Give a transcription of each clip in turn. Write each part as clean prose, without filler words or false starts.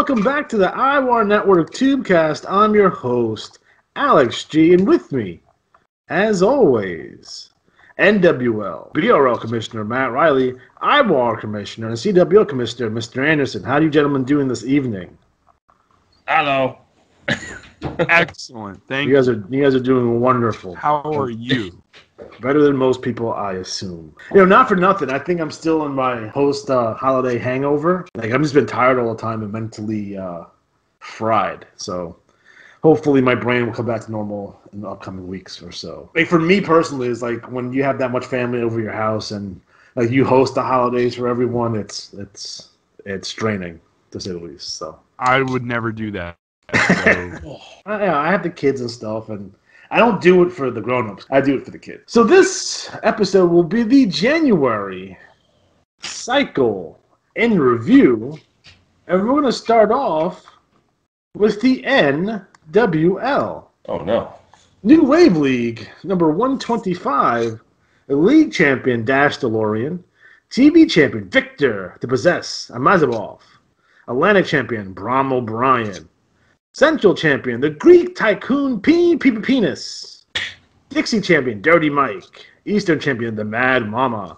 welcome back to the IWAR Network Tubecast. I'm your host, Alex G, and with me, as always, NWL, BRL Commissioner Matt Riley, IWAR Commissioner, and CWO Commissioner Mr. Anderson. How are you gentlemen doing this evening? Hello. Excellent. Thank you. You guys are doing wonderful. How are you? Better than most people, I assume. You know, not for nothing. I think I'm still in my post-holiday hangover. Like, I've just been tired all the time and mentally fried. So, hopefully my brain will come back to normal in the upcoming weeks or so. Like, for me personally, it's like when you have that much family over your house and like you host the holidays for everyone, it's draining, to say the least. So I would never do that. So. I have the kids and stuff, and I don't do it for the grown-ups. I do it for the kids. So this episode will be the January cycle in review, and we're going to start off with the NWL. Oh, no. New Wave League, number 125, League Champion Dash DeLorean, TV Champion Victor the Possess Amazabov, Atlantic Champion Bram O'Brien, Central Champion, the Greek Tycoon Penis. Dixie Champion, Dirty Mike. Eastern Champion, the Mad Mama.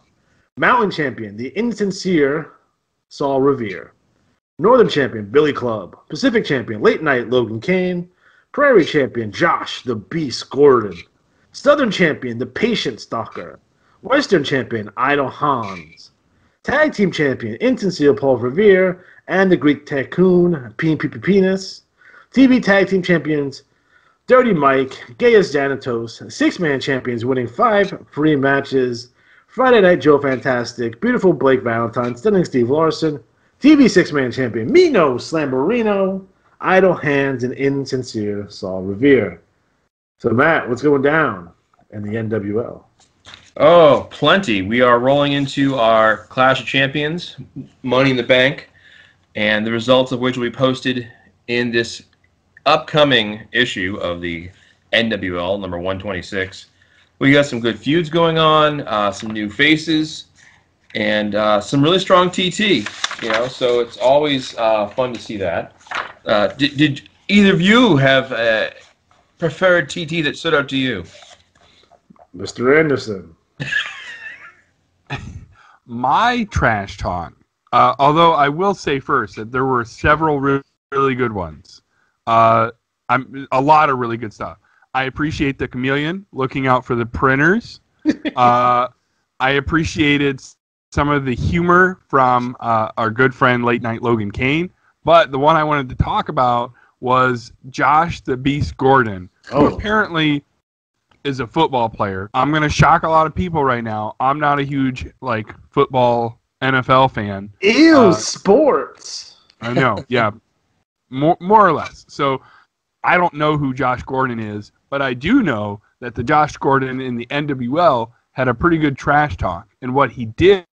Mountain Champion, the Insincere Saul Revere. Northern Champion, Billy Club. Pacific Champion, Late Night Logan Kane. Prairie Champion, Josh the Beast Gordon. Southern Champion, the Patient Stalker. Western Champion, Idle Hans. Tag Team Champion, Insincere Paul Revere. And the Greek Tycoon Penis. TV Tag Team Champions, Dirty Mike, Gaius Janitos, Six-Man Champions winning 5 free matches, Friday Night Joe Fantastic, Beautiful Blake Valentine, Stunning Steve Larson, TV Six-Man Champion Mino Slamborino, Idle Hands, and Insincere Saul Revere. So Matt, what's going down in the NWL? Oh, plenty. We are rolling into our Clash of Champions, Money in the Bank, and the results of which will be posted in this upcoming issue of the NWL, number 126. We got some good feuds going on, some new faces, and some really strong TT. You know, so it's always fun to see that. Did either of you have a preferred TT that stood out to you? Mr. Anderson. My trash talk, although I will say first that there were several really good ones. A lot of really good stuff. I appreciate the Chameleon looking out for the printers. I appreciated some of the humor from our good friend Late Night Logan Kane. But the one I wanted to talk about was Josh the Beast Gordon, who apparently is a football player. I'm going to shock a lot of people right now. I'm not a huge football NFL fan. Ew, sports. I know, yeah. More or less. So I don't know who Josh Gordon is, but I do know that the Josh Gordon in the NWL had a pretty good trash talk. And what he did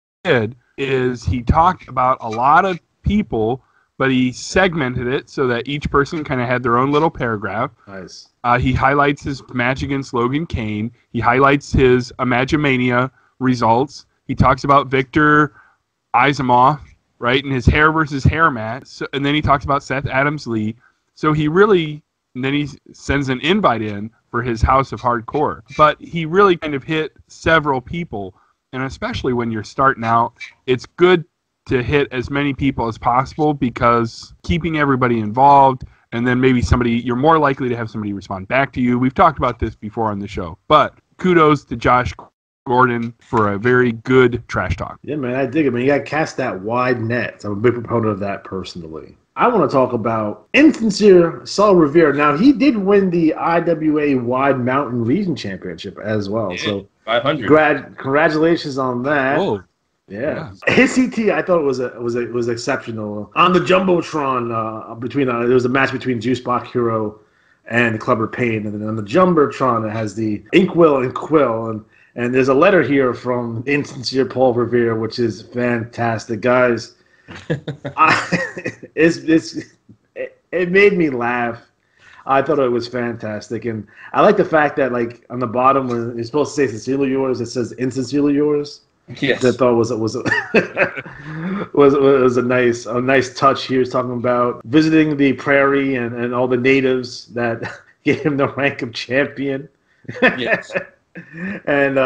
is he talked about a lot of people, but he segmented it so that each person kind of had their own little paragraph. Nice. He highlights his match against Logan Kane. He highlights his Imagimania results. He talks about Victor Izamov, right, and his hair versus hair match. So, and then he talks about Seth Adams-Lee. So and then he sends an invite in for his House of Hardcore. But he really kind of hit several people, and especially when you're starting out, it's good to hit as many people as possible because keeping everybody involved, and then maybe you're more likely to have somebody respond back to you. We've talked about this before on the show. But kudos to Josh Gordon for a very good trash talk. Yeah, man, I dig it, man. You got to cast that wide net. I'm a big proponent of that personally. I want to talk about Insincere Saul Revere. Now, he did win the IWA Wide Mountain Region Championship as well. Yeah, so 500. Congratulations on that. Whoa. Yeah. His CT, I thought was exceptional. On the Jumbotron, there was a match between Juicebox Hero and Clubber Payne, and then on the Jumbotron, it has the Inkwell and Quill, and there's a letter here from Insincere Paul Revere, which is fantastic, guys. It made me laugh. I thought it was fantastic, and I like the fact that on the bottom when it's supposed to say "sincerely yours," it says "insincerely yours." Yes. That I thought was was a nice touch. He was talking about visiting the prairie and all the natives that gave him the rank of champion. Yes. And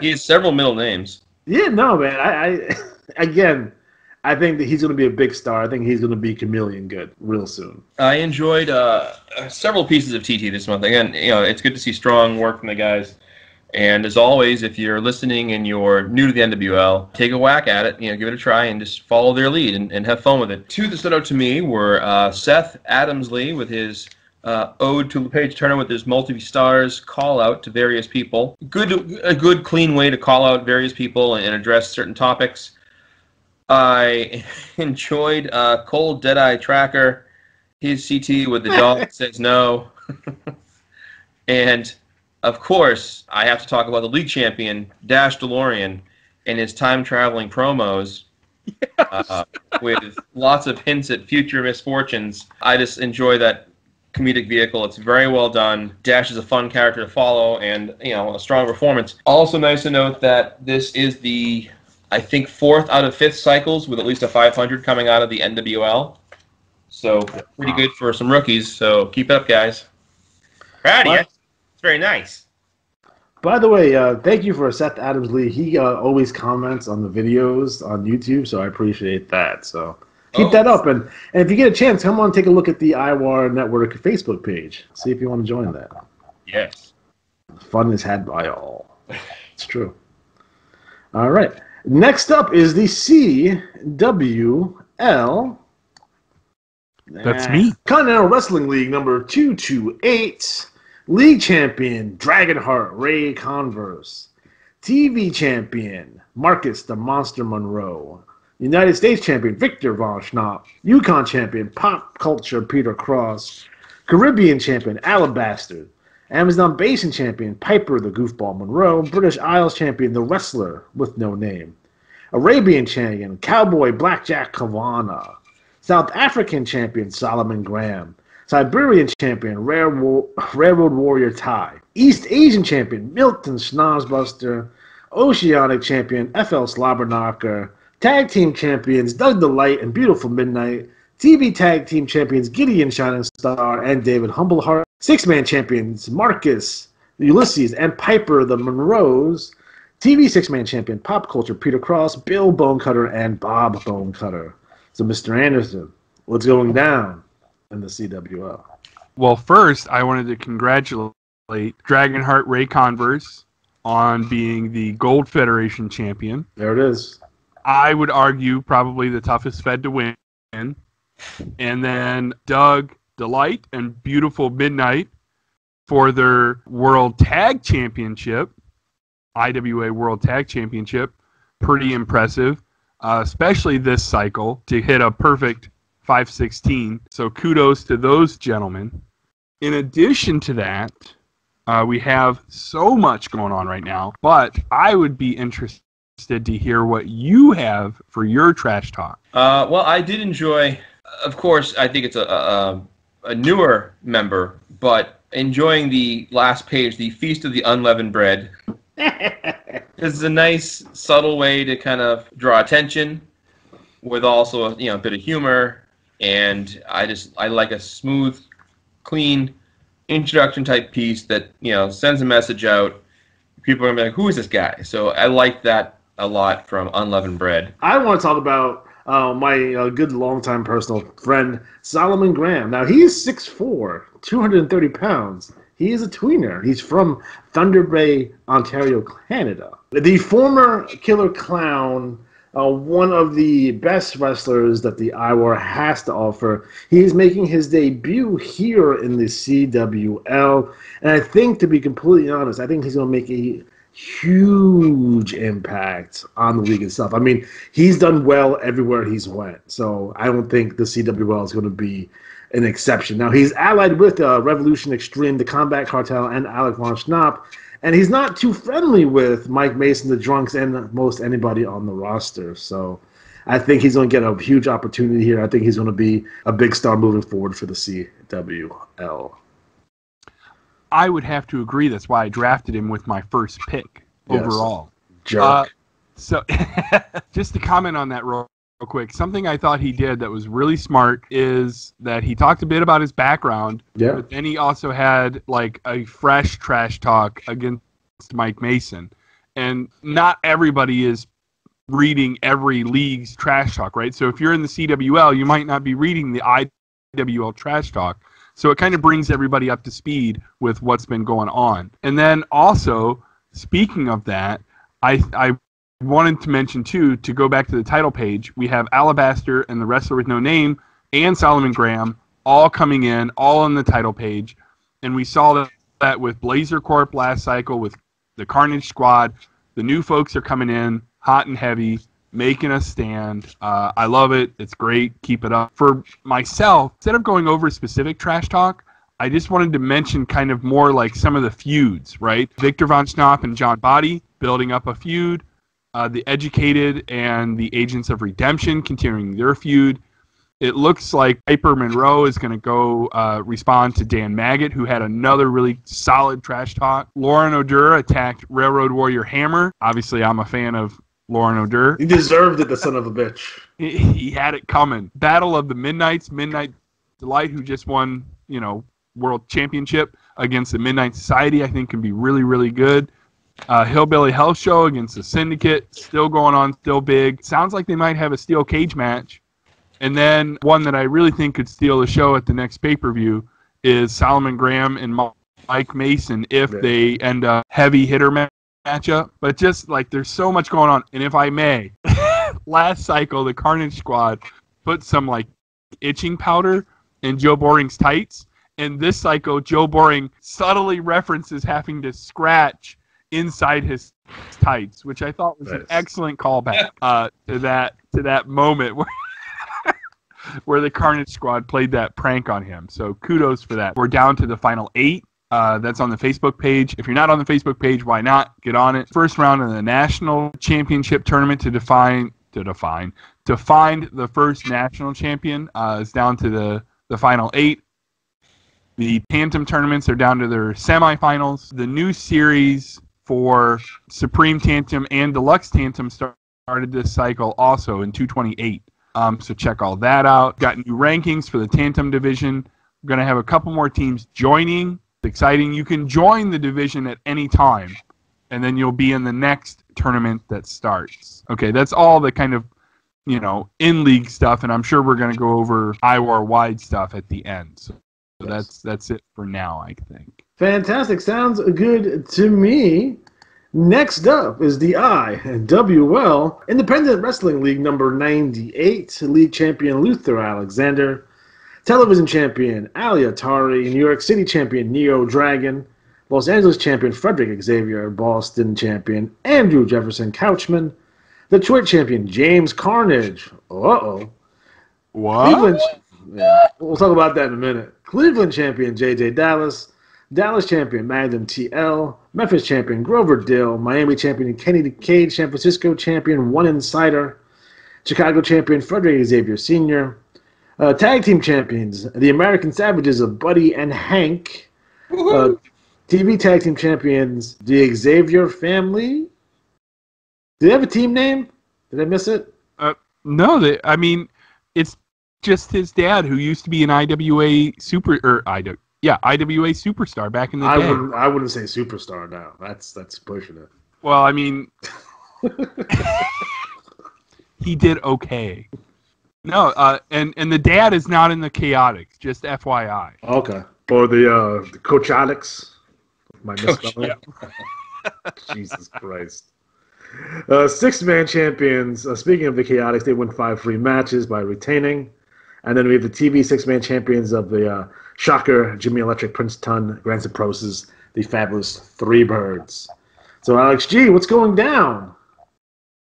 He has several middle names. yeah, no, man. I again, I think that he's going to be a big star. I think he's going to be chameleon good real soon. I enjoyed several pieces of TT this month. Again, it's good to see strong work from the guys. And as always, if you're listening and you're new to the NWL, take a whack at it, give it a try, and just follow their lead and have fun with it. Two that stood out to me were Seth Adamsley with his Ode to LePage Turner with his multi-stars call-out to various people. A good, clean way to call out various people and address certain topics. I enjoyed Cold Deadeye Tracker, his CT with the dog says no. And... of course, I have to talk about the league champion, Dash DeLorean, and his time-traveling promos with lots of hints at future misfortunes. I just enjoy that comedic vehicle. It's very well done. Dash is a fun character to follow and, a strong performance. Also nice to note that this is the, I think, 4th out of 5th cycles with at least a 500 coming out of the NWL. So pretty good for some rookies. So keep it up, guys. Proud of you. Very nice. By the way, thank you for Seth Adamsley. He always comments on the videos on YouTube, so I appreciate that. So keep that up. And if you get a chance, come on take a look at the IWAR Network Facebook page. See if you want to join that. Yes. Fun is had by all. It's true. All right. Next up is the CWL. That's me. Continental Wrestling League number 228. League champion, Dragonheart Ray Converse. TV champion, Marcus the Monster Monroe. United States champion, Victor Von Schnapp. Yukon champion, Pop Culture Peter Cross. Caribbean champion, Alabaster. Amazon Basin champion, Piper the Goofball Monroe. British Isles champion, The Wrestler with no name. Arabian champion, Cowboy Blackjack Kavanagh. South African champion, Solomon Graham. Siberian champion, Railroad Warrior Tai. East Asian champion, Milton Schnozbuster. Oceanic champion, FL Slobberknocker. Tag team champions, Doug the Light and Beautiful Midnight. TV tag team champions, Gideon Shining Star and David Humbleheart. Six-man champions, Marcus, Ulysses, and Piper the Monroes. TV six-man champion, Pop Culture Peter Cross, Bill Bonecutter, and Bob Bonecutter. So, Mr. Anderson, what's going down in the CWL? Well, first, I wanted to congratulate Dragonheart Ray Converse on being the Gold Federation champion. There it is. I would argue probably the toughest Fed to win. And then Doug Delight and Beautiful Midnight for their World Tag Championship, IWA World Tag Championship. Pretty impressive, especially this cycle, to hit a perfect 516. So kudos to those gentlemen. In addition to that, we have so much going on right now, but I would be interested to hear what you have for your trash talk. Well, I did enjoy, of course, I think it's a newer member, but enjoying the last page, the Feast of the Unleavened Bread. This is a nice, subtle way to kind of draw attention with also a bit of humor, and I like a smooth, clean introduction type piece that sends a message out. People are gonna be like, "Who is this guy?" So I like that a lot from Unleavened Bread. I want to talk about my good longtime personal friend, Solomon Graham. Now, he's 6'4", 230 pounds. He is a tweener. He's from Thunder Bay, Ontario, Canada. The former Killer Clown, one of the best wrestlers that the IWAR has to offer. He's making his debut here in the CWL. And I think, to be completely honest, I think he's going to make a huge impact on the league itself. I mean, he's done well everywhere he's went, so I don't think the CWL is going to be an exception. Now, he's allied with Revolution Extreme, the Combat Cartel, and Alec Von Schnapp, and he's not too friendly with Mike Mason, the Drunks, and most anybody on the roster. So I think he's going to get a huge opportunity here. I think he's going to be a big star moving forward for the CWL. I would have to agree. That's why I drafted him with my first pick. overall. Jerk. So just to comment on that real quick, something I thought he did that was really smart is that he talked a bit about his background, but then he also had like a fresh trash talk against Mike Mason. And not everybody is reading every league's trash talk, right? So if you're in the CWL, you might not be reading the IWL trash talk. So it kind of brings everybody up to speed with what's been going on. And then also, speaking of that, I wanted to mention, too, to go back to the title page, we have Alabaster and the Wrestler with No Name and Solomon Graham all coming in, all on the title page. And we saw that with Blazer Corp last cycle, with the Carnage Squad. The new folks are coming in hot and heavy, making us stand. I love it. It's great. Keep it up. For myself, instead of going over specific trash talk, I just wanted to mention kind of more like some of the feuds, right? Victor Von Schnapp and John Body building up a feud. The Educated and the Agents of Redemption continuing their feud. It looks like Piper Monroe is going to go respond to Dan Maggot, who had another really solid trash talk. Lauren O'Dur attacked Railroad Warrior Hammer. Obviously, I'm a fan of Lauren O'Dur. He deserved it, the son of a bitch. He had it coming. Battle of the Midnights. Midnight Delight, who just won, World Championship against the Midnight Society, I think can be really, really good. Hillbilly Hell Show against the Syndicate, still going on, still big. Sounds like they might have a steel cage match. And then one that I really think could steal the show at the next pay-per-view is Solomon Graham and Mike Mason if they end up heavy hitter matchup. But just like there's so much going on. And if I may, last cycle the Carnage Squad put some like itching powder in Joe Boring's tights. And this cycle, Joe Boring subtly references having to scratch inside his tights, which I thought was an excellent callback to that moment where the Carnage Squad played that prank on him. So kudos for that. We're down to the final 8. That's on the Facebook page. If you're not on the Facebook page, why not? Get on it. First round of the National Championship Tournament to find the first national champion is down to the final 8. The Tantum tournaments are down to their semifinals. The new series for Supreme Tantum and Deluxe Tantum started this cycle also in 228. So check all that out. Got new rankings for the Tantum division. We're going to have a couple more teams joining. It's exciting. You can join the division at any time, and then you'll be in the next tournament that starts. Okay, that's all the kind of, in-league stuff, and I'm sure we're going to go over IWAR-wide stuff at the end. So that's it for now, I think. Fantastic. Sounds good to me. Next up is the IWL Independent Wrestling League number 98. League champion Luther Alexander. Television champion Ali Atari. New York City champion Neo Dragon. Los Angeles champion Frederick Xavier. Boston champion Andrew Jefferson Couchman. Detroit champion James Carnage. Uh-oh. What? We'll talk about that in a minute. Cleveland champion JJ Dallas. Dallas champion Magnum TL. Memphis champion Grover Dill. Miami champion Kenny the Cage. San Francisco champion One Insider. Chicago champion Frederick Xavier Sr. Tag team champions, the American Savages of Buddy and Hank. TV tag team champions, the Xavier family. Do they have a team name? Did I miss it? No, it's just his dad who used to be an IWA IWA superstar back in the day. I wouldn't say superstar now. That's pushing it. Well, he did okay. No, and the dad is not in the Chaotix, just FYI. Okay. Or the Cochotics. My misspelling. Jesus Christ. 6-man champions. Speaking of the Chaotix, they won 5 free matches by retaining. And then we have the TV 6-man champions of the Shocker, Jimmy Electric, Prince Tun, Grand Suproses, the fabulous Three Birds. So, Alex G, what's going down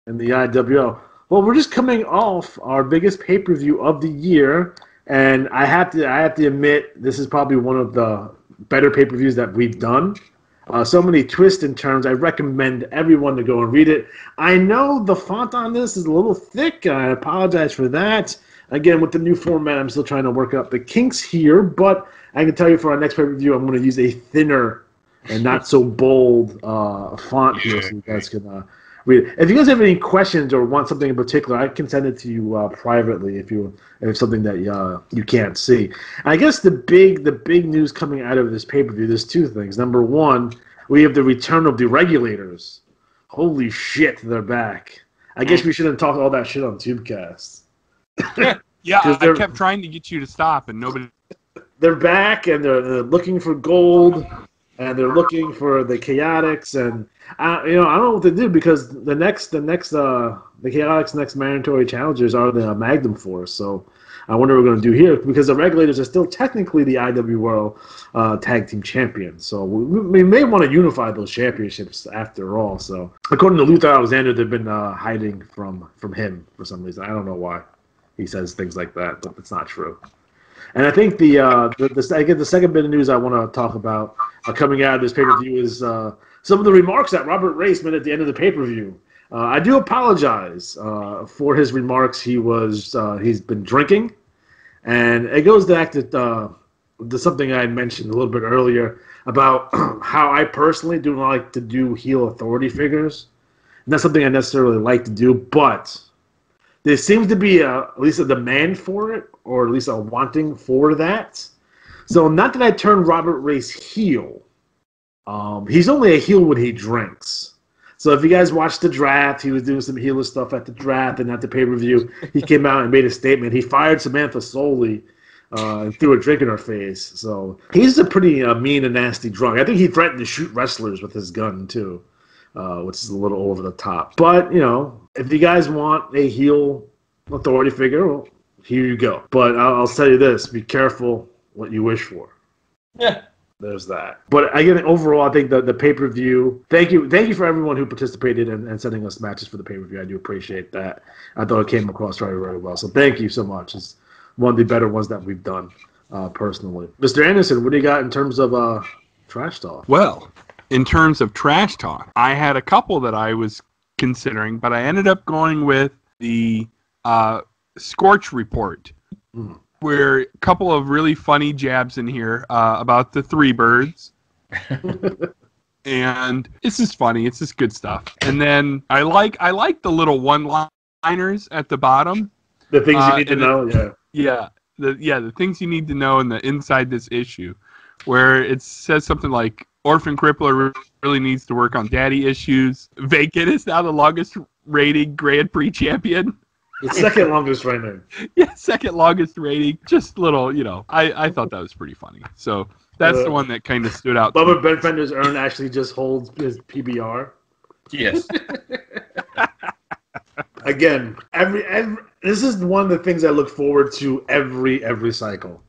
in the IWO? Well, we're just coming off our biggest pay-per-view of the year, and I have to admit this is probably one of the better pay-per-views that we've done. So many twists and turns. I recommend everyone to go and read it. I know the font on this is a little thick, and I apologize for that. Again, with the new format, I'm still trying to work out the kinks here, but I can tell you for our next pay-per-view, I'm going to use a thinner and not so bold font here, so you guys can read it. If you guys have any questions or want something in particular, I can send it to you privately if it's something that you can't see. And I guess the big news coming out of this pay-per-view, there's two things. Number one, we have the return of the regulators. Holy shit, they're back. I guess we shouldn't talk all that shit on Tubecast. Yeah, I kept trying to get you to stop, and nobody. They're back, and they're looking for gold, and they're looking for the Chaotix, and I don't know what to do because the Chaotix next mandatory challengers are the Magnum Force. So I wonder what we're going to do here because the regulators are still technically the IWAR tag team champions. So we may want to unify those championships after all. So according to Luther Alexander, they've been hiding from him for some reason. I don't know why he says things like that, but it's not true. And I think the second bit of news I want to talk about coming out of this pay-per-view is some of the remarks that Robert Race made at the end of the pay-per-view. I do apologize for his remarks. He's been drinking, and it goes back to something I mentioned a little bit earlier about how I personally do not like to do heel authority figures. Not something I necessarily like to do, but there seems to be at least a demand for it, or at least a wanting for that. So not that I turn Robert Race heel. He's only a heel when he drinks. So if you guys watched the draft, he was doing some healer stuff at the draft and at the pay-per-view. He came out and made a statement. He fired Samantha Soley and threw a drink in her face. So he's a pretty mean and nasty drunk. I think he threatened to shoot wrestlers with his gun too, which is a little over the top. But, if you guys want a heel authority figure, well, here you go. But I'll tell you this, be careful what you wish for. Yeah. There's that. But again, overall, I think the pay-per-view, thank you for everyone who participated and sending us matches for the pay-per-view. I do appreciate that. I thought it came across very, very well. So thank you so much. It's one of the better ones that we've done personally. Mr. Anderson, what do you got in terms of trash talk? Well, in terms of trash talk, I had a couple that I was considering, but I ended up going with the Scorch Report. Where a couple of really funny jabs in here about the Three Birds. And it's just funny. It's just good stuff. And then I like the little one-liners at the bottom. The things you need to know, yeah. The things you need to know in the inside this issue. Where it says something like, Orphan Crippler really needs to work on daddy issues. Vacant is now the longest rating Grand Prix champion. The second longest rating. Yeah, second longest rating. Just little, I thought that was pretty funny. So that's the one that kind of stood out. Bubba Benfender's urn actually just holds his PBR. Yes. Again, every this is one of the things I look forward to every cycle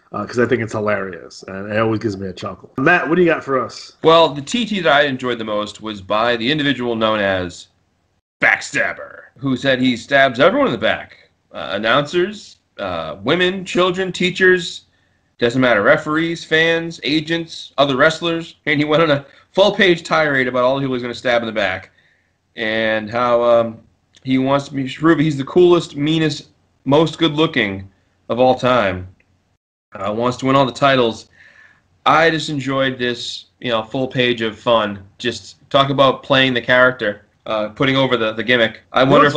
because I think it's hilarious and it always gives me a chuckle. Matt, what do you got for us? Well, the TT that I enjoyed the most was by the individual known as Backstabber, who said he stabs everyone in the back. Announcers, women, children, teachers, doesn't matter, referees, fans, agents, other wrestlers. And he went on a full-page tirade about all the people he's going to stab in the back. And how he wants to prove he's the coolest, meanest, most good-looking of all time. Wants to win all the titles. I just enjoyed this, full page of fun. Just talk about playing the character. Putting over the gimmick. I wonder if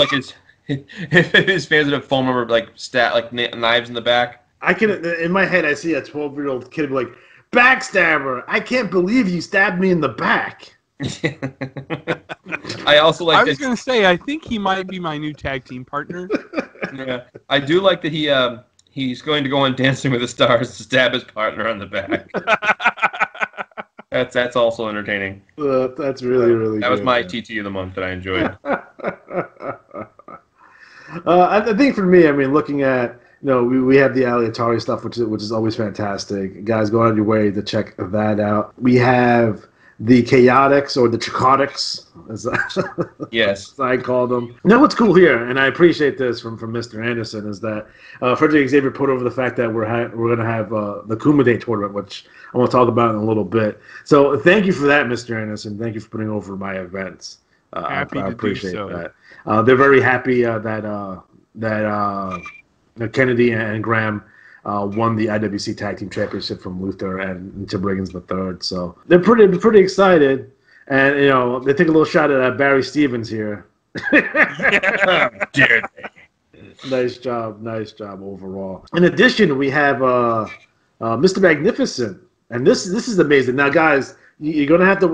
his fans would have phone number knives in the back. I can in my head I see a 12-year-old kid be like, Backstabber! I can't believe you stabbed me in the back. I was going to say I think he might be my new tag team partner. Yeah, I do like that he's going to go on Dancing with the Stars to stab his partner on the back. That's also entertaining. That's really, really good. That was my TT of the month that I enjoyed. I think for me, looking at, we have the Ali Atari stuff, which is always fantastic. Guys, go out of your way to check that out. We have the Chaotix or the Chaotix, yes, as I call them. Now, what's cool here, and I appreciate this from Mr. Anderson, is that Frederick Xavier put over the fact that we're going to have the Kumite tournament, which I want to talk about in a little bit. So thank you for that, Mr. Anderson. Thank you for putting over my events. I appreciate that. They're very happy that Kennedy and Graham won the IWC Tag Team Championship from Luther and Tim Riggins III. So they're pretty excited, and they take a little shot at Barry Stevens here. Dare they? Nice job overall. In addition, we have Mr. Magnificent, and this is amazing. Now, guys, you're gonna have to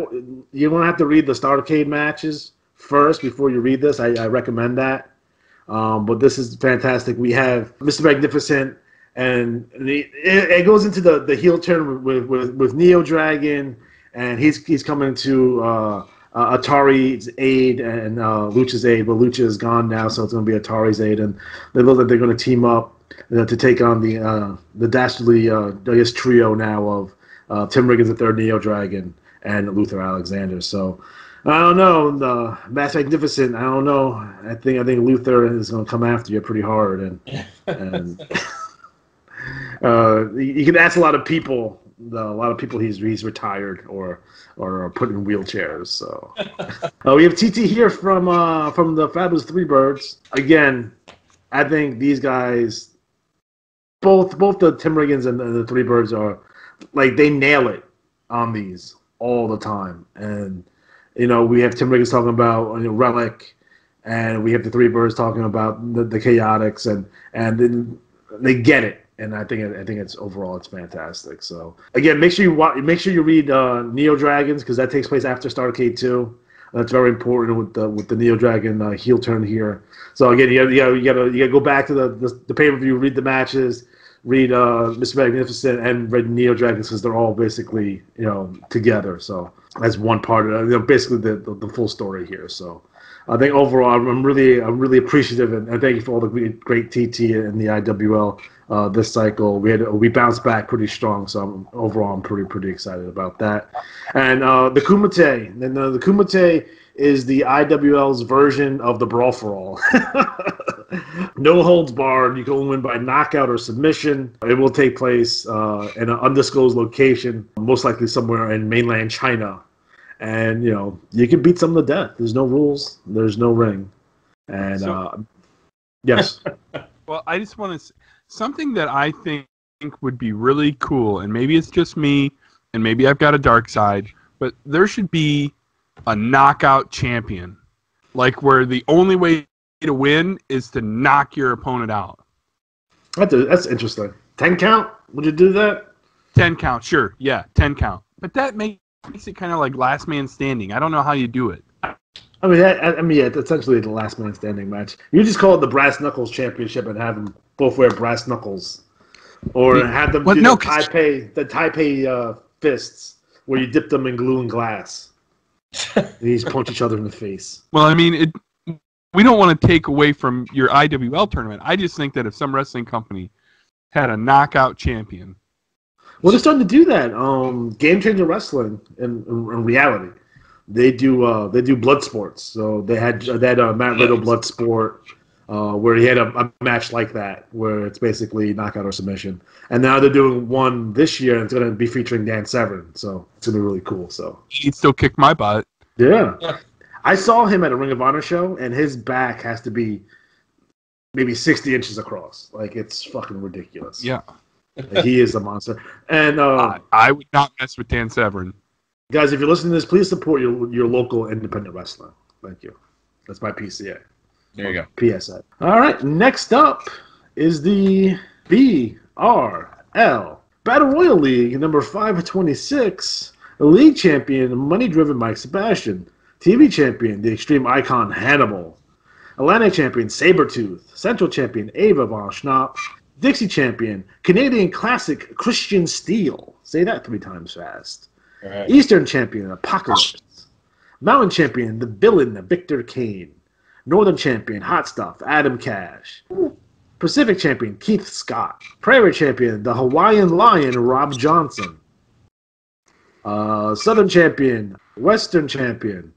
read the Starrcade matches first before you read this. I recommend that. But this is fantastic. We have Mr. Magnificent, and it goes into the heel turn with Neo Dragon, and he's coming to Atari's aid and Lucha's aid. But Lucha is gone now, so it's going to be Atari's aid, and they look like they're going to team up to take on the dastardly trio now of Tim Riggins III, Neo Dragon, and Luther Alexander. So I don't know, the Mass Magnificent. I don't know. I think Luther is going to come after you pretty hard, and you can ask a lot of people. He's retired or put in wheelchairs. So we have TT here from the Fabulous Three Birds. Again, I think these guys, both the Tim Riggins and the Three Birds are like they nail it on these all the time. And we have Tim Riggins talking about Relic, and we have the Three Birds talking about the Chaotix, and then they get it. And I think it's overall it's fantastic. So again, make sure you read Neo Dragons, because that takes place after Starrcade 2. That's very important with the Neo Dragon heel turn here. So again, you gotta go back to the pay-per-view, read the matches, read Mr. Magnificent, and read Neo Dragons, because they're all basically together. So that's one part of basically the full story here. So I think overall I'm really appreciative, and thank you for all the great TT in the IWL. This cycle we bounced back pretty strong, so I'm pretty excited about that. And the Kumite, and the Kumite is the IWL's version of the Brawl for All. No holds barred. You can only win by knockout or submission. It will take place in an undisclosed location, most likely somewhere in mainland China. And you can beat someone to death. There's no rules. There's no ring. And yes. Well, I just want to. Something that I think would be really cool, and maybe it's just me, and maybe I've got a dark side, but there should be a knockout champion, like where the only way to win is to knock your opponent out. That's interesting. 10 count? Would you do that? 10 count, sure. Yeah, 10 count. But that makes it kind of like last man standing. I don't know how you do it. I mean, it's essentially the last man standing match. You just call it the Brass Knuckles Championship and have them both wear brass knuckles, or have them do the Taipei fists, where you dip them in glue and glass. And you just punch each other in the face. Well, I mean, we don't want to take away from your IWL tournament. I just think that if some wrestling company had a knockout champion. Well, they're starting to do that. Game Changer Wrestling in reality. They do blood sports. So they had Matt Riddle blood sport, where he had a match like that, where it's basically knockout or submission. And now they're doing one this year, and it's going to be featuring Dan Severn. So it's going to be really cool. So he'd still kick my butt. Yeah. I saw him at a Ring of Honor show, and his back has to be maybe 60 inches across. Like, it's fucking ridiculous. Yeah. Like, he is a monster. And I would not mess with Dan Severn. Guys, if you're listening to this, please support your local independent wrestler. Thank you. That's my PCA. There you go. PSA. All right, next up is the BRL Battle Royal League, number 526. The league champion, money-driven Mike Sebastian. TV champion, the Extreme Icon Hannibal. Atlantic champion, Sabretooth. Central champion, Ava Von Schnapp. Dixie champion, Canadian Classic Christian Steele. Say that 3 times fast. Right. Eastern champion, Apocalypse. Mountain champion, the villain, Victor Kane. Northern champion, Hot Stuff, Adam Cash. Pacific champion, Keith Scott. Prairie champion, the Hawaiian Lion, Rob Johnson. Southern champion, Western champion,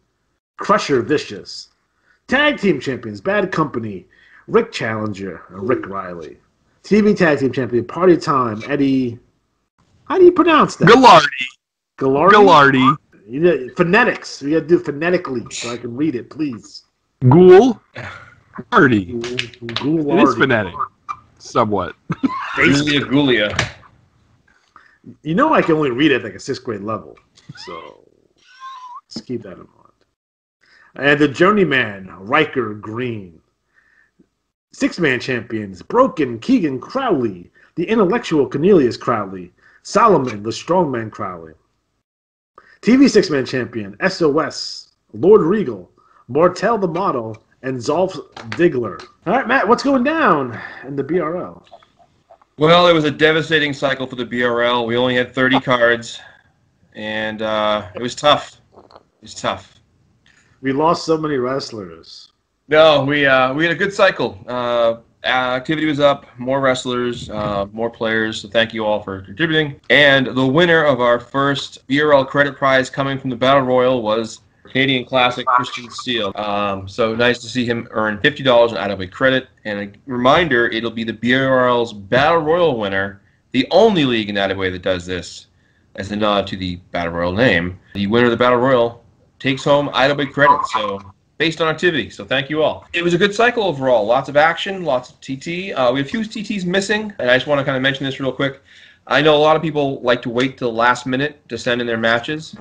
Crusher Vicious. Tag team champions, Bad Company, Rick Challenger, and Rick Riley. TV tag team champion, Party Time, Eddie. How do you pronounce that? Gallardi. Phonetics. We got to do phonetically so I can read it, please. Ghoul. Hardy. Ghoul. It is phonetic. somewhat. Julia Gulia. You know I can only read at like a 6th grade level, so let's keep that in mind. And the journeyman, Riker Green. 6-man champions, Broken Keegan Crowley, the intellectual Cornelius Crowley, Solomon the strongman Crowley. TV 6-man champion, SOS, Lord Regal, Martel the model, and Zolf Diggler. All right, Matt, what's going down in the BRL? Well, it was a devastating cycle for the BRL. We only had 30 cards, and it was tough. It was tough. We lost so many wrestlers. No, we had a good cycle. Activity was up, more wrestlers, more players, so thank you all for contributing. And the winner of our first BRL credit prize coming from the Battle Royal was Canadian Classic Christian Steele. So nice to see him earn $50 in IWA credit. And a reminder, it'll be the BRL's Battle Royal winner, the only league in IWA that does this, as a nod to the Battle Royal name. The winner of the Battle Royal takes home IWA credit, so based on activity. So thank you all. It was a good cycle overall. Lots of action, lots of TT. We have a few TTs missing, and I just want to kind of mention this real quick. I know a lot of people like to wait till the last minute to send in their matches.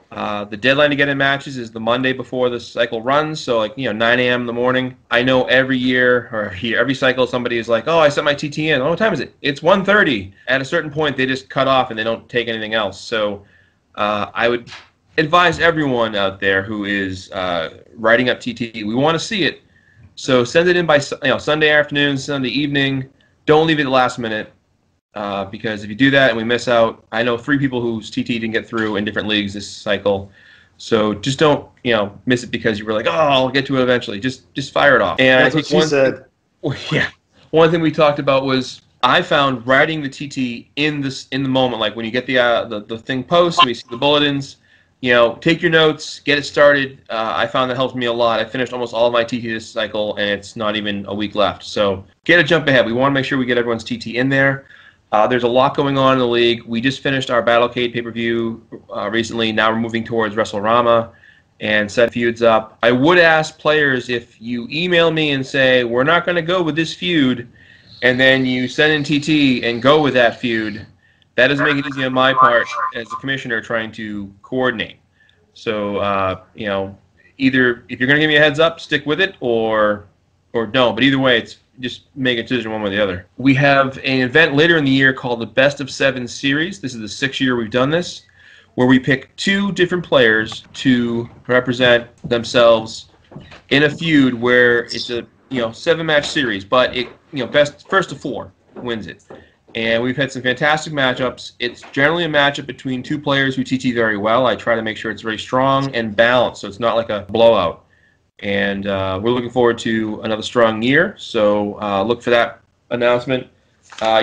The deadline to get in matches is the Monday before the cycle runs, so 9 a.m. in the morning. I know every year or every cycle somebody is like, oh, I sent my TT in. Oh, what time is it? It's 1:30. At a certain point, they just cut off and they don't take anything else. So I would advise everyone out there who is writing up TT, we want to see it. So send it in by Sunday afternoon, Sunday evening. Don't leave it at the last minute. Because if you do that and we miss out, I know 3 people whose TT didn't get through in different leagues this cycle. So just don't, miss it because you were like, oh, I'll get to it eventually. Just fire it off. And That's I think what she said. One thing we talked about was I found writing the TT in the moment, like when you get the thing posted, we see the bulletins. Take your notes, get it started. I found that helped me a lot. I finished almost all of my TT this cycle, and it's not even a week left. So get a jump ahead. We want to make sure we get everyone's TT in there. There's a lot going on in the league. We just finished our Battlecade pay-per-view recently. Now we're moving towards WrestleRama and set feuds up. I would ask players, if you email me and say, we're not going to go with this feud, and then you send in TT and go with that feud, that doesn't make it easy on my part as the commissioner trying to coordinate. So, either if you're going to give me a heads up, stick with it, or don't. But either way, it's just make a decision one way or the other. We have an event later in the year called the Best of 7 Series. This is the 6th year we've done this, where we pick 2 different players to represent themselves in a feud where it's a 7-match series, but it first to 4 wins it. And we've had some fantastic matchups. It's generally a matchup between 2 players who TT very well. I try to make sure it's very strong and balanced, so it's not like a blowout. And we're looking forward to another strong year, so look for that announcement.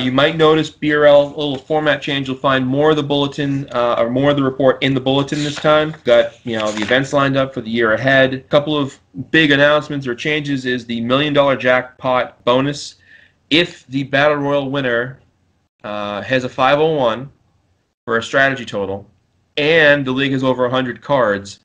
You might notice BRL, a little format change. You'll find more of the bulletin, or more of the report in the bulletin this time. We've got the events lined up for the year ahead. A couple of big announcements or changes is the $1 million jackpot bonus. If the Battle Royal winner has a 501 for a strategy total, and the league has over 100 cards,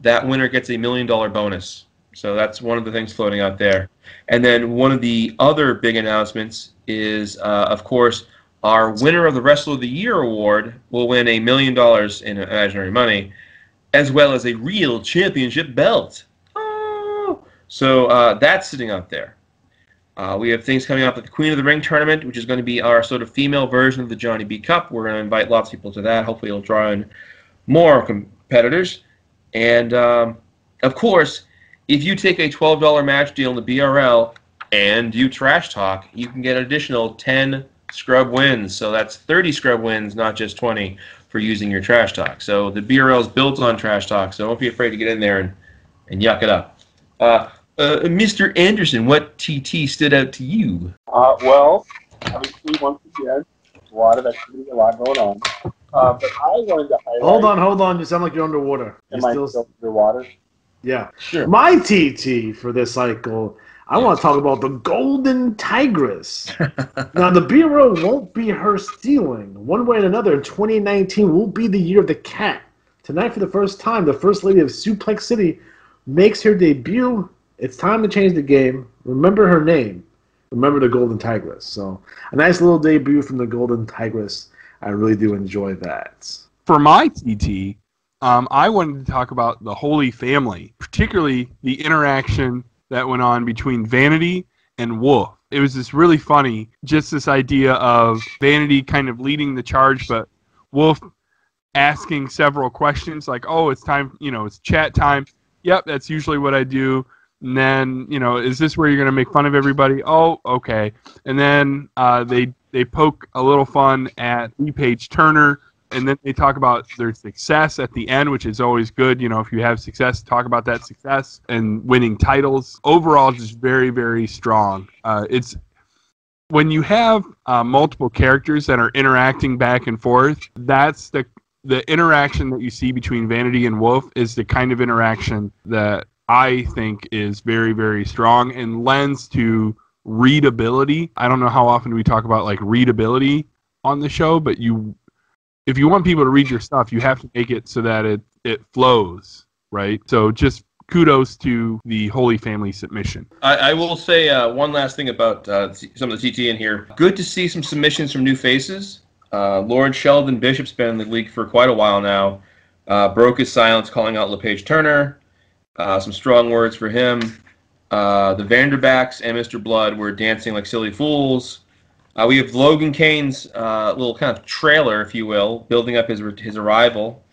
that winner gets a $1 million bonus. So that's one of the things floating out there. And then one of the other big announcements is, of course, our winner of the Wrestler of the Year award will win $1 million in imaginary money, as well as a real championship belt. Oh! So that's sitting out there. We have things coming up at the Queen of the Ring tournament, which is going to be our sort of female version of the Johnny B. Cup. We're going to invite lots of people to that. Hopefully it'll draw in more competitors. And, of course, if you take a $12 match deal in the BRL and you trash talk, you can get an additional 10 scrub wins. So that's 30 scrub wins, not just 20, for using your trash talk. So the BRL is built on trash talk, so don't be afraid to get in there and yuck it up. Mr. Anderson, what TT stood out to you? Well, obviously, once again, a lot of activity, a lot going on. But I wanted to highlight... Hold on. You sound like you're underwater. Am I still underwater? Yeah. Sure. My TT for this cycle, I want to talk about the Golden Tigress. Now, the Bureau won't be her stealing. One way or another, 2019 will be the year of the cat. Tonight, for the first time, the First Lady of Suplex City makes her debut. It's time to change the game. Remember her name. Remember the Golden Tigress. So a nice little debut from the Golden Tigress. I really do enjoy that. For my TT, I wanted to talk about the Holy Family, particularly the interaction that went on between Vanity and Wolf. It was just really funny, just this idea of Vanity kind of leading the charge, but Wolf asking several questions like, oh, it's time, it's chat time. Yep, that's usually what I do. And then, is this where you're going to make fun of everybody? Oh, okay. And then they poke a little fun at Paige Turner, and then they talk about their success at the end, which is always good. If you have success, talk about that success and winning titles. Overall, just very, very strong. It's when you have multiple characters that are interacting back and forth, that's the interaction that you see between Vanity and Wolf is the kind of interaction that I think is very, very strong and lends to readability. I don't know how often we talk about readability on the show, but if you want people to read your stuff, you have to make it so that it flows, right? So just kudos to the Holy Family submission. I will say one last thing about some of the TT in here. Good to see some submissions from new faces. Lord Sheldon Bishop's been in the league for quite a while now. Broke his silence calling out LePage Turner. Some strong words for him. The Vanderbacks and Mr. Blood were dancing like silly fools. We have Logan Kane's little kind of trailer, if you will, building up his arrival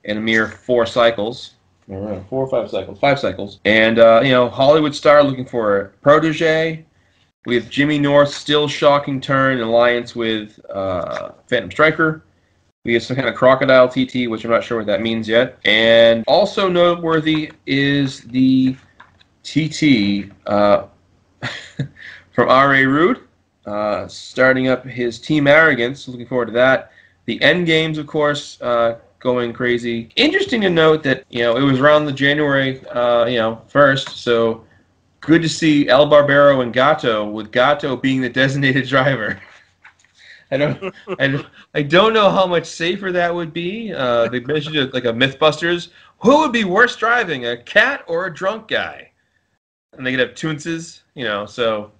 in a mere 4 cycles. 4 or 5 cycles? 5 cycles. And, Hollywood star looking for a protege. We have Jimmy North's still shocking turn in alliance with Phantom Striker. We have some kind of crocodile TT, which I'm not sure what that means yet. And also noteworthy is the TT from R.A. Rude, starting up his Team Arrogance. Looking forward to that. The End Games, of course, going crazy. Interesting to note that, it was around the January, 1st, so good to see El Barbero and Gato, with Gato being the designated driver. I don't know how much safer that would be. They mentioned it like a Mythbusters. Who would be worse driving, a cat or a drunk guy? And they could have Toonces, so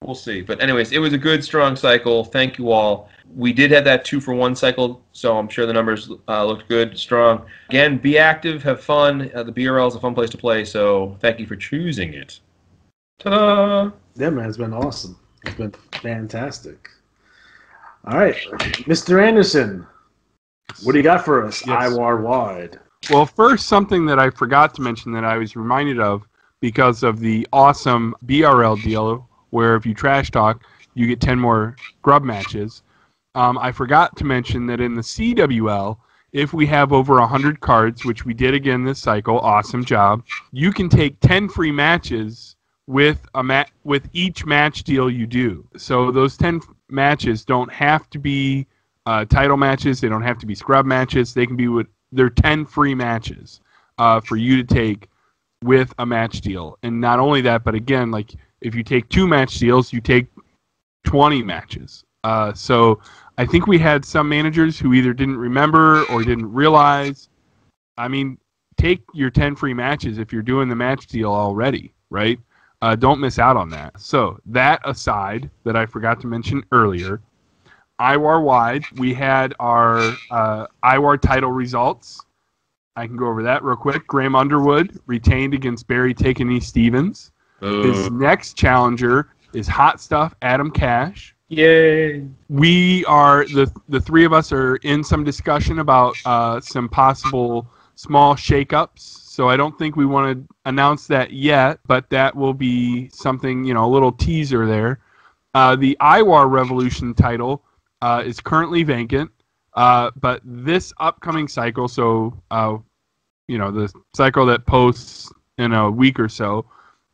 we'll see. But anyways, it was a good, strong cycle. Thank you all. We did have that 2-for-1 cycle, so I'm sure the numbers looked good, strong. Again, be active, have fun. The BRL is a fun place to play, so thank you for choosing it. Ta-da! Yeah, man, it's been awesome. It's been fantastic. All right, Mr. Anderson, what do you got for us, Yes. IWAR wide? Well, first, something that I forgot to mention that I was reminded of because of the awesome BRL deal, where if you trash talk, you get 10 more grub matches. I forgot to mention that in the CWL, if we have over 100 cards, which we did again this cycle, awesome job, you can take 10 free matches with with each match deal you do. So those 10 matches don't have to be title matches. They don't have to be scrub matches. They can be they're 10 free matches for you to take with a match deal. And not only that, but again, if you take 2 match deals, you take 20 matches. So I think we had some managers who either didn't remember or didn't realize. I mean, take your 10 free matches if you're doing the match deal already, right? Don't miss out on that. So that aside, that I forgot to mention earlier, IWAR wide, we had our IWAR title results. I can go over that real quick. Graham Underwood retained against Barry Takeney Stevens. His next challenger is Hot Stuff Adam Cash. Yay! We are the 3 of us are in some discussion about some possible small shakeups. So I don't think we want to announce that yet, but that will be something, a little teaser there. The IWAR Revolution title is currently vacant, but this upcoming cycle, so the cycle that posts in a week or so,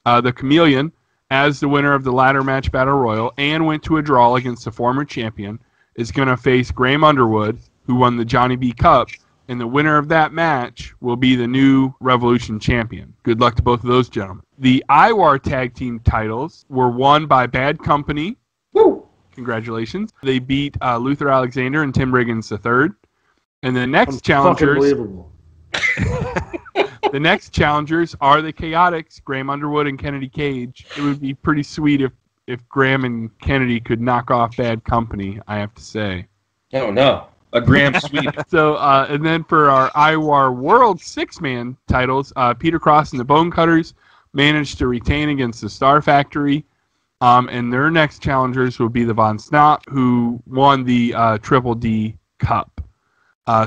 the Chameleon, as the winner of the ladder match battle royal and went to a draw against the former champion, is going to face Graham Underwood, who won the Johnny B. Cup, and the winner of that match will be the new Revolution champion. Good luck to both of those gentlemen. The IWAR tag team titles were won by Bad Company. Woo! Congratulations. They beat Luther Alexander and Tim Riggins III. And the next challengers... The next challengers are the Chaotix, Graham Underwood and Kennedy Cage. It would be pretty sweet if Graham and Kennedy could knock off Bad Company, I have to say. Oh, no. A Graham sweep. So, and then for our IWAR World six-man titles, Peter Cross and the Bone Cutters managed to retain against the Star Factory. And their next challengers will be the Von Snop, who won the Triple D Cup.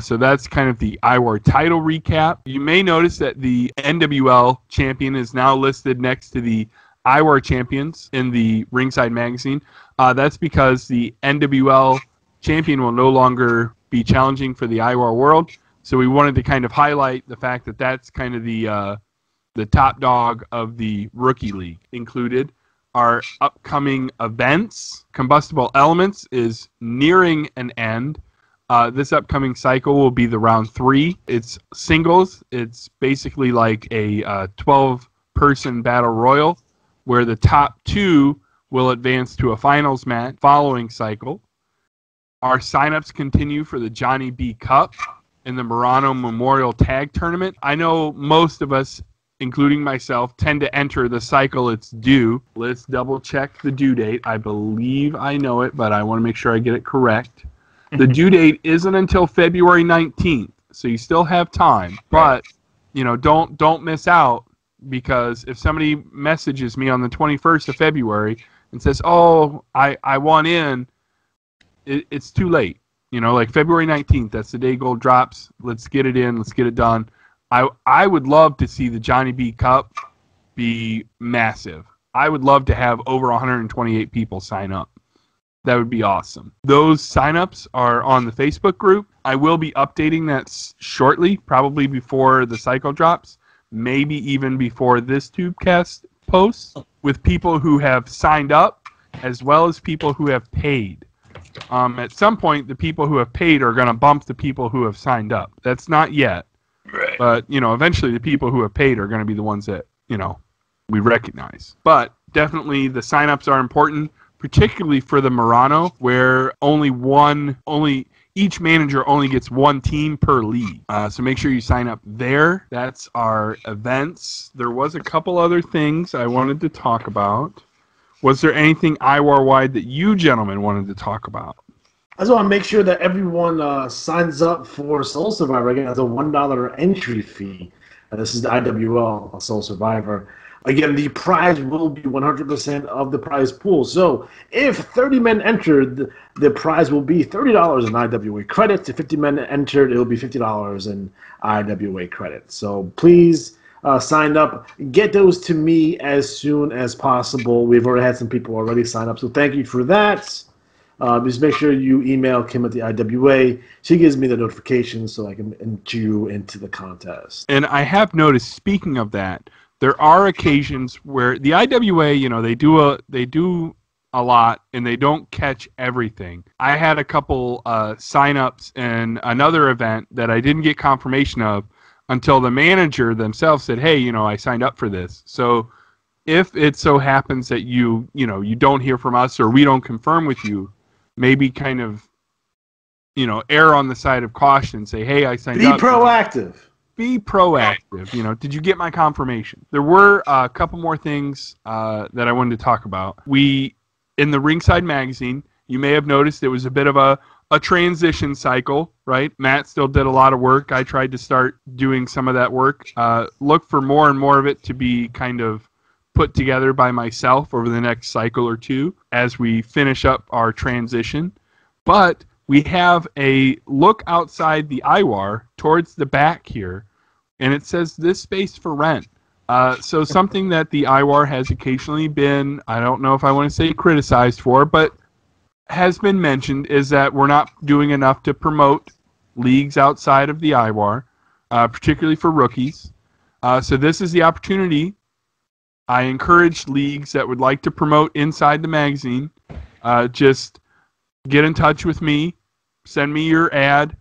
So that's kind of the IWAR title recap. You may notice that the NWL champion is now listed next to the IWAR champions in the Ringside Magazine. That's because the NWL champion will no longer be challenging for the IWAR World. So we wanted to kind of highlight the fact that that's kind of the top dog of the Rookie League. Included are upcoming events. Combustible Elements is nearing an end. This upcoming cycle will be the round 3. It's singles. It's basically like a 12-person battle royal where the top 2 will advance to a finals match following cycle. Our signups continue for the Johnny B Cup and the Murano Memorial Tag Tournament. I know most of us, including myself, tend to enter the cycle it's due. Let's double check the due date. I believe I know it, but I want to make sure I get it correct. The due date isn't until February 19th, so you still have time. But, don't miss out, because if somebody messages me on the 21st of February and says, oh, I want in, it's too late. Like February 19th, that's the day gold drops. Let's get it in. Let's get it done. I would love to see the Johnny B Cup be massive. I would love to have over 128 people sign up. That would be awesome. Those signups are on the Facebook group. I will be updating that shortly, probably before the cycle drops, maybe even before this Tubecast posts, with people who have signed up as well as people who have paid. At some point, the people who have paid are going to bump the people who have signed up. That's not yet. Right. But, eventually the people who have paid are going to be the ones that, we recognize. But definitely the signups are important, particularly for the Murano, where each manager only gets one team per league. So make sure you sign up there. That's our events. There was a couple other things I wanted to talk about. Was there anything IWAR-wide that you gentlemen wanted to talk about? I just want to make sure that everyone signs up for Soul Survivor. Again, it's a $1 entry fee. This is the IWL Soul Survivor. Again, the prize will be 100% of the prize pool. So if 30 men entered, the prize will be $30 in IWA credits. If 50 men entered, it will be $50 in IWA credits. So please sign up. Get those to me as soon as possible. We've already had some people already sign up, so thank you for that. Just make sure you email Kim at the IWA. She gives me the notifications so I can enter you into the contest. And I have noticed, speaking of that, there are occasions where the IWA, they do a lot and they don't catch everything. I had a couple sign-ups in another event that I didn't get confirmation of until the manager themselves said, hey, I signed up for this. So if it so happens that you don't hear from us or we don't confirm with you, maybe kind of, err on the side of caution. Say, hey, I signed up. Be proactive. Be proactive. Did you get my confirmation? There were a couple more things that I wanted to talk about. In the Ringside Magazine, you may have noticed it was a bit of a transition cycle, right? Matt still did a lot of work. I tried to start doing some of that work. Look for more and more of it to be kind of put together by myself over the next cycle or two as we finish up our transition. But we have a look outside the IWAR towards the back here, and it says this space for rent. So something that the IWAR has occasionally been, I don't know if I want to say criticized for, but has been mentioned, is that we're not doing enough to promote leagues outside of the IWAR, particularly for rookies. So this is the opportunity. I encourage leagues that would like to promote inside the magazine, just get in touch with me, send me your ad.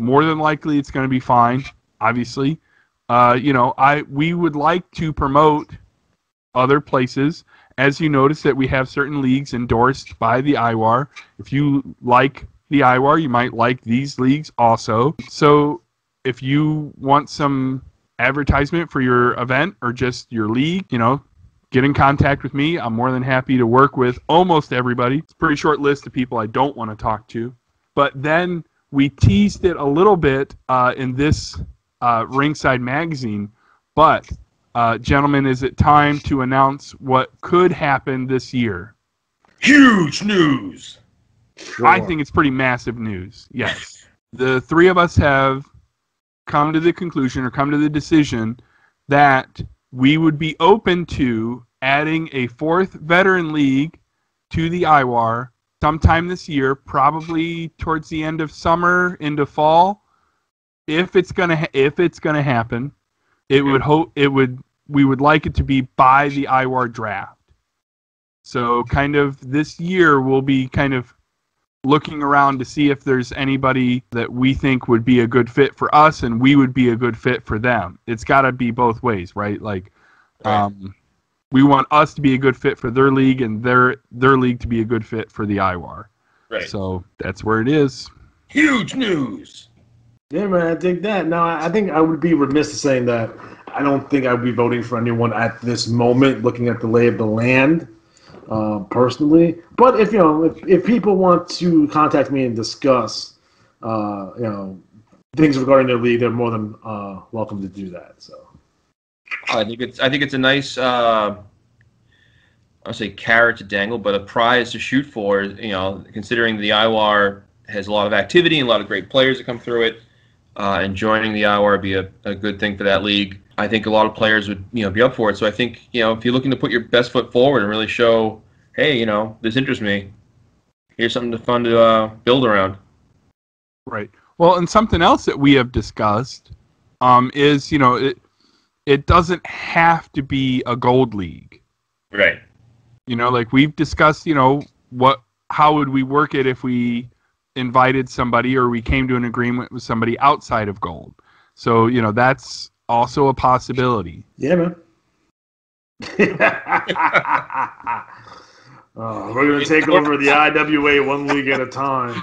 More than likely, it's going to be fine, obviously. We would like to promote other places. As you notice that we have certain leagues endorsed by the IWAR. If you like the IWAR, you might like these leagues also. So if you want some advertisement for your event or just your league, get in contact with me. I'm more than happy to work with almost everybody. It's a pretty short list of people I don't want to talk to. But then we teased it a little bit in this Ringside magazine. But, gentlemen, is it time to announce what could happen this year? Huge news! Sure. I think it's pretty massive news, yes. The three of us have come to the conclusion or come to the decision that we would be open to adding a fourth veteran league to the IWAR sometime this year, probably towards the end of summer into fall. If it's gonna happen, we would like it to be by the IWAR draft. So kind of this year we'll be kind of looking around to see if there's anybody that we think would be a good fit for us and we would be a good fit for them. It's got to be both ways, right? Like, Right. We want us to be a good fit for their league and their league to be a good fit for the IWAR. Right. So that's where it is. Huge news! Yeah, man, I dig that. Now, I think I would be remiss in saying that I don't think I would be voting for anyone at this moment, looking at the lay of the land, personally. But if people want to contact me and discuss, things regarding their league, they're more than welcome to do that. So, I think it's a nice, I would say carrot to dangle, but a prize to shoot for. Considering the IWAR has a lot of activity and a lot of great players that come through it. And joining the IWAR would be a good thing for that league. I think a lot of players would be up for it. So I think if you're looking to put your best foot forward and really show, hey, this interests me. Here's something fun to build around. Right. Well, and something else that we have discussed is it doesn't have to be a gold league. Right. Like we've discussed, how would we work it if we invited somebody or we came to an agreement with somebody outside of gold. So, that's also a possibility. yeah, man. We're going to take over the IWA one league at a time.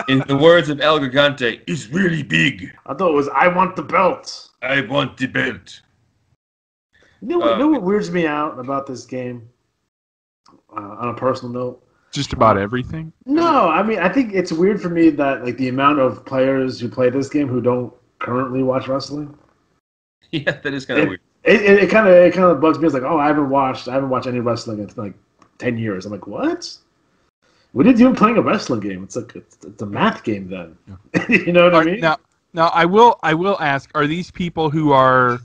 In the words of El Gigante, it's really big. I thought it was, I want the belt. I want the belt. You know what weirds me out about this game? On a personal note? Just about everything? No, I mean, I think it's weird for me that the amount of players who play this game who don't currently watch wrestling. Yeah, that is kind of weird. It kind of bugs me. It's like, oh, I haven't watched any wrestling in like 10 years. I'm like, what? What are you doing playing a wrestling game? It's like it's a math game then. Yeah. You know what I mean? Now I will ask: are these people who are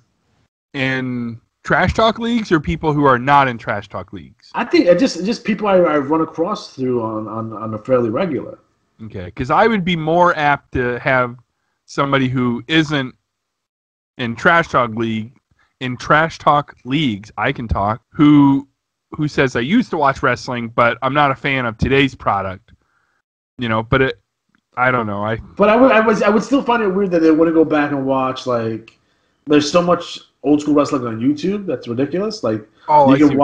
in trash talk leagues or people who are not in trash talk leagues? I think just people I run across through on a fairly regular. Okay, because I would be more apt to have somebody who isn't in trash talk leagues. I can talk who says I used to watch wrestling, but I'm not a fan of today's product. But I don't know. But I would still find it weird that they wouldn't go back and watch there's so much old school wrestling on YouTube that's ridiculous. You can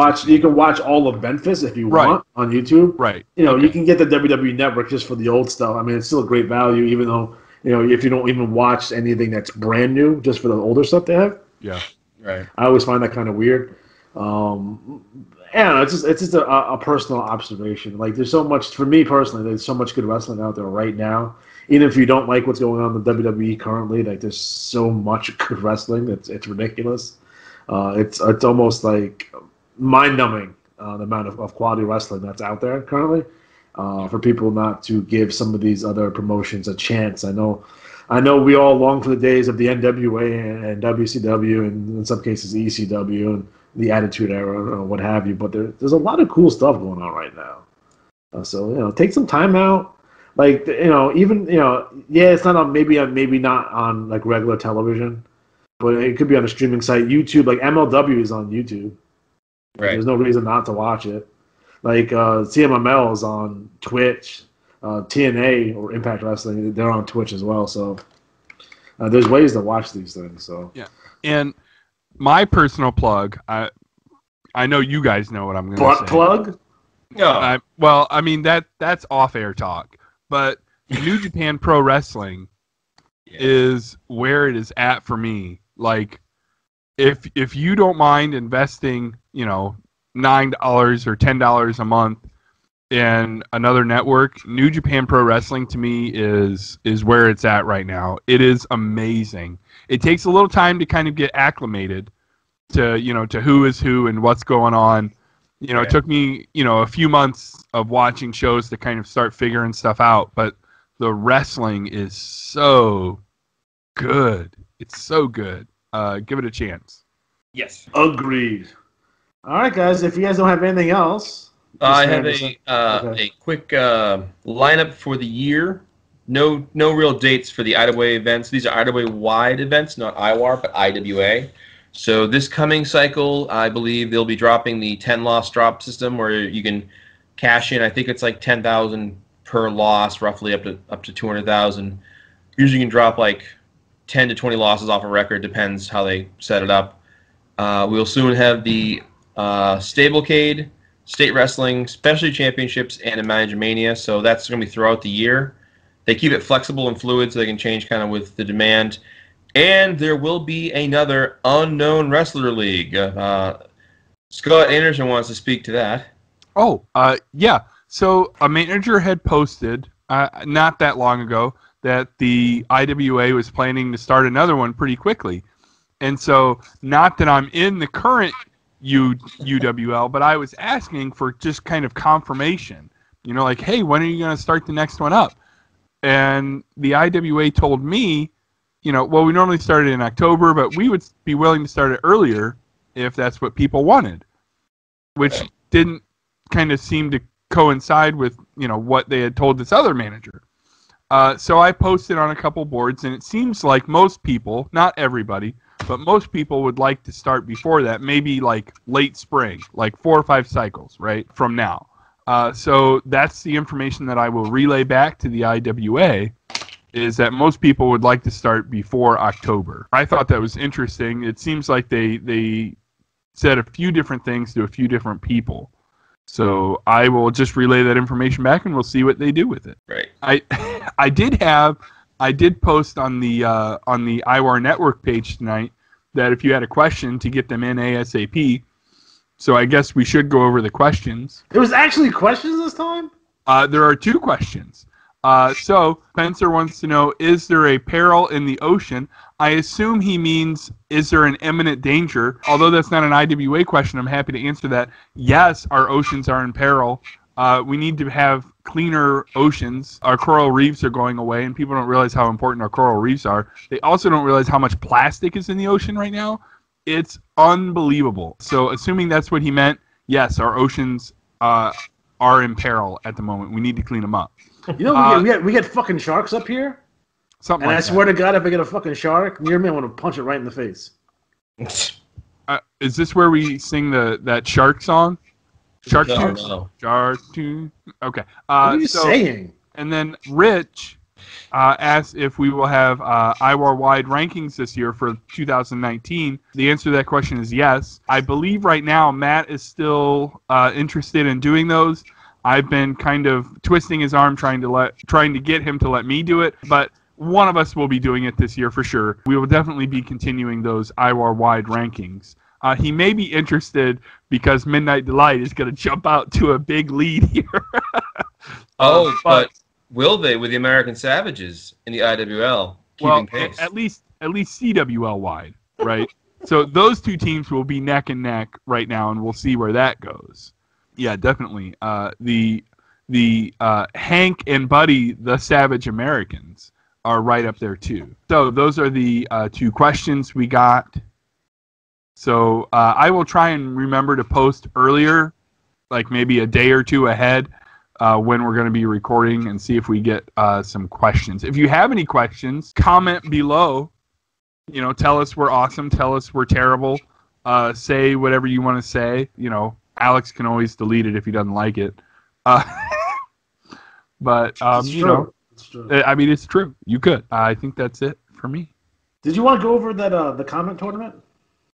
watch all of Memphis if you want on YouTube. Right. You can get the WWE Network just for the old stuff. I mean, it's still a great value, even though if you don't even watch anything that's brand new, just for the older stuff they have. Yeah. Right. I always find that kind of weird. It's just a personal observation. There's so much, for me personally, there's so much good wrestling out there right now. Even if you don't like what's going on in the WWE currently, there's so much good wrestling. It's ridiculous. It's almost mind-numbing the amount of quality wrestling that's out there currently. For people not to give some of these other promotions a chance. I know we all long for the days of the NWA and WCW and in some cases ECW and the Attitude Era or what have you. But there's a lot of cool stuff going on right now. So take some time out. It's not on maybe not on regular television, but it could be on a streaming site. YouTube, MLW is on YouTube. Right. There's no reason not to watch it. CMML is on Twitch. TNA or Impact Wrestling, they're on Twitch as well. So there's ways to watch these things. So yeah, and my personal plug, I know you guys know what I'm going to say. Plug? No. That's off-air talk. But New Japan Pro Wrestling is where it is at for me. If you don't mind investing, $9 or $10 a month in another network, New Japan Pro Wrestling to me is where it's at right now. It is amazing. It takes a little time to kind of get acclimated to who is who and what's going on. It took me, a few months of watching shows to kind of start figuring stuff out, but the wrestling is so good. It's so good. Give it a chance. Yes. Agreed. All right, guys. If you guys don't have anything else, I have a quick lineup for the year. No real dates for the IWA events. These are IWA-wide events, not IWAR, but IWA. So this coming cycle, I believe they'll be dropping the 10-loss drop system where you can cash in. I think it's like 10,000 per loss, roughly up to 200,000. Usually you can drop like 10 to 20 losses off a record, depends how they set it up. We'll soon have the Stablecade, State Wrestling, Specialty Championships, and a Manager Mania. So that's going to be throughout the year. They keep it flexible and fluid so they can change kind of with the demand. And there will be another Unknown Wrestler League. Scott Anderson wants to speak to that. Oh, yeah. So a manager had posted not that long ago that the IWA was planning to start another one pretty quickly. And so, not that I'm in the current UWL, but I was asking for just kind of confirmation. Like, hey, when are you going to start the next one up? And the IWA told me, well, we normally start it in October, but we would be willing to start it earlier if that's what people wanted, which didn't kind of seem to coincide with, what they had told this other manager. So I posted on a couple boards, and it seems like most people, not everybody, but most people would like to start before that, maybe like late spring, like 4 or 5 cycles, right, from now. So that's the information that I will relay back to the IWA, is that most people would like to start before October. I thought that was interesting. It seems like they said a few different things to a few different people. So I will just relay that information back, and we'll see what they do with it. Right. I did post on the IWAR Network page tonight that if you had a question, to get them in ASAP. So I guess we should go over the questions. There was actually questions this time? There are 2 questions. So Spencer wants to know, is there a peril in the ocean? I assume he means, is there an imminent danger? Although that's not an IWA question, I'm happy to answer that. Yes, our oceans are in peril. We need to have cleaner oceans. Our coral reefs are going away, and people don't realize how important our coral reefs are. They also don't realize how much plastic is in the ocean right now. It's unbelievable. So assuming that's what he meant, yes, our oceans are in peril at the moment. We need to clean them up. We get fucking sharks up here. Something and like I swear to God, if I get a fucking shark near me, I want to punch it right in the face. Is this where we sing that shark song? Shark Tune? No. Shark Tune. Okay. What are you saying? And then Rich asked if we will have IWAR-wide rankings this year for 2019. The answer to that question is yes. I believe right now Matt is still interested in doing those. I've been kind of twisting his arm trying to get him to let me do it, but one of us will be doing it this year for sure. We will definitely be continuing those IWAR-wide rankings. He may be interested because Midnight Delight is going to jump out to a big lead here. But will they with the American Savages in the IWL keeping pace? At least CWL wide, right? So those 2 teams will be neck and neck right now, and we'll see where that goes. Yeah, definitely. The Hank and Buddy, the Savage Americans, are right up there too. So those are the 2 questions we got. So I will try and remember to post earlier, like maybe a day or 2 ahead, when we're going to be recording, and see if we get some questions. If you have any questions, comment below. Tell us we're awesome. Tell us we're terrible. Say whatever you want to say. Alex can always delete it if he doesn't like it. But It's true. I mean, it's true. You could. I think that's it for me. Did you want to go over that the comment tournament?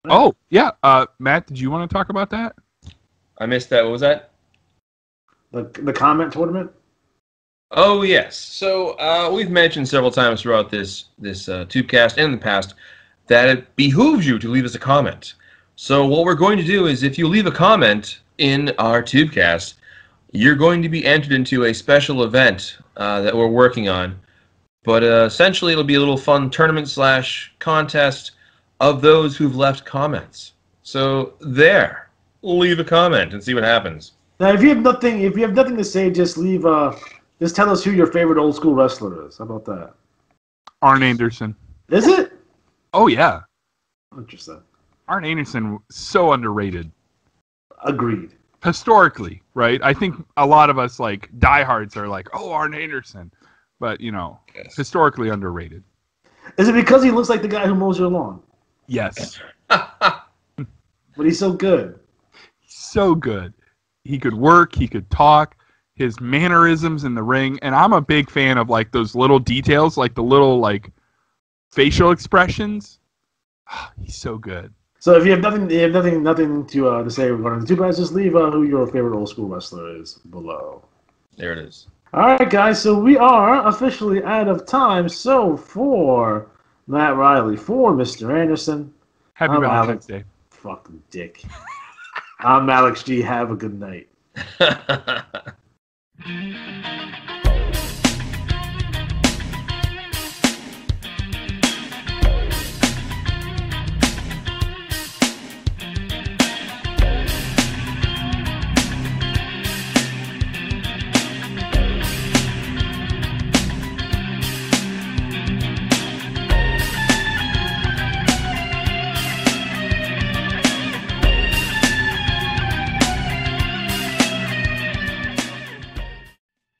Oh, yeah. Matt, did you want to talk about that? I missed that. What was that? The comment tournament? Oh, yes. So we've mentioned several times throughout this Tubecast and in the past that it behooves you to leave us a comment. So what we're going to do is if you leave a comment in our Tubecast, you're going to be entered into a special event that we're working on. But essentially, it'll be a little fun tournament/contest of those who've left comments. So there, leave a comment and see what happens. Now, if you have nothing to say, just leave. Just tell us who your favorite old school wrestler is. How about that? Arn Anderson. Is it? Oh yeah, Interesting. Arn Anderson, so underrated. Agreed. Historically, right? I think a lot of us like diehards are like, oh, Arn Anderson, but Yes. historically underrated. Is it because he looks like the guy who mows your lawn? Yes, But he's so good. so good. He could work. He could talk. His mannerisms in the ring, and I'm a big fan of like those little details, like the little like facial expressions. He's so good. So if you have nothing to say regarding the two guys, just leave who your favorite old school wrestler is below. There it is. All right, guys. So we are officially out of time. So for Matt Riley, for Mr. Anderson, Happy I'm Valentine's Day. fucking dick. I'm Alex G. Have a good night.